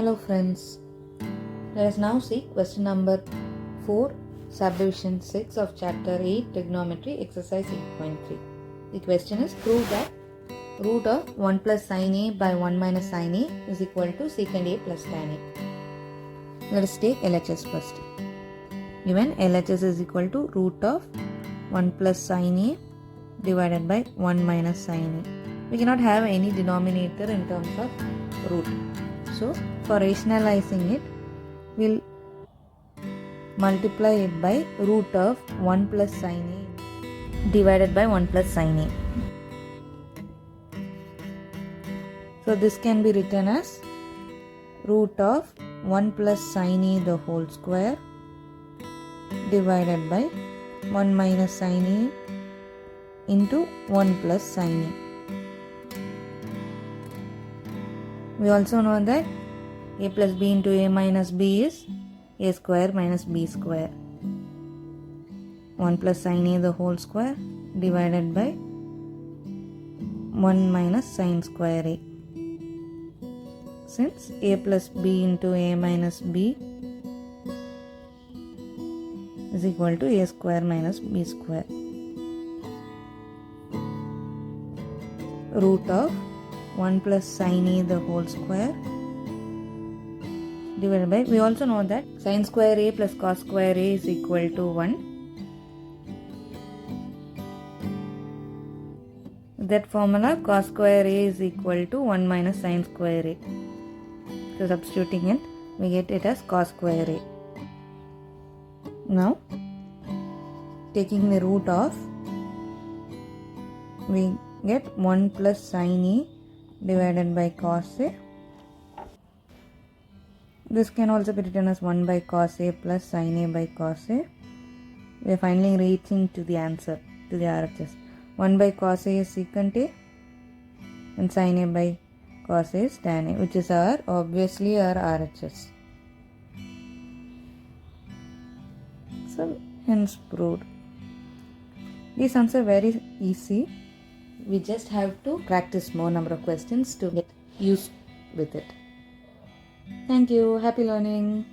Hello friends, let us now see question number 4, subdivision 6 of chapter 8, Trigonometry, exercise 8.3. The question is, prove that root of 1 plus sin A by 1 minus sin A is equal to secant A plus tan A. Let us take LHS first. Given LHS is equal to root of 1 plus sin A divided by 1 minus sin A. We cannot have any denominator in terms of root. So, for rationalizing it, we'll multiply it by root of 1 plus sin A divided by 1 plus sin A. So, this can be written as root of 1 plus sin A the whole square divided by 1 minus sin A into 1 plus sin A. We also know that a plus b into a minus b is a square minus b square. 1 plus sin a the whole square divided by 1 minus sin square a. Since a plus b into a minus b is equal to a square minus b square. Root of 1 plus sin a the whole square divided by, we also know that sin square a plus cos square a is equal to 1. That formula, cos square a is equal to 1 minus sin square a. So substituting it, we get it as cos square a. Now, taking the root of, we get 1 plus sin a divided by cos a. This can also be written as 1 by cos a plus sin a by cos a. We are finally reaching to the answer, to the RHS. 1 by cos a is secant a and sin a by cos a is tan a, which is obviously our RHS. So hence proved. These answers are very easy. We just have to practice more number of questions to get used with it. Thank you. Happy learning.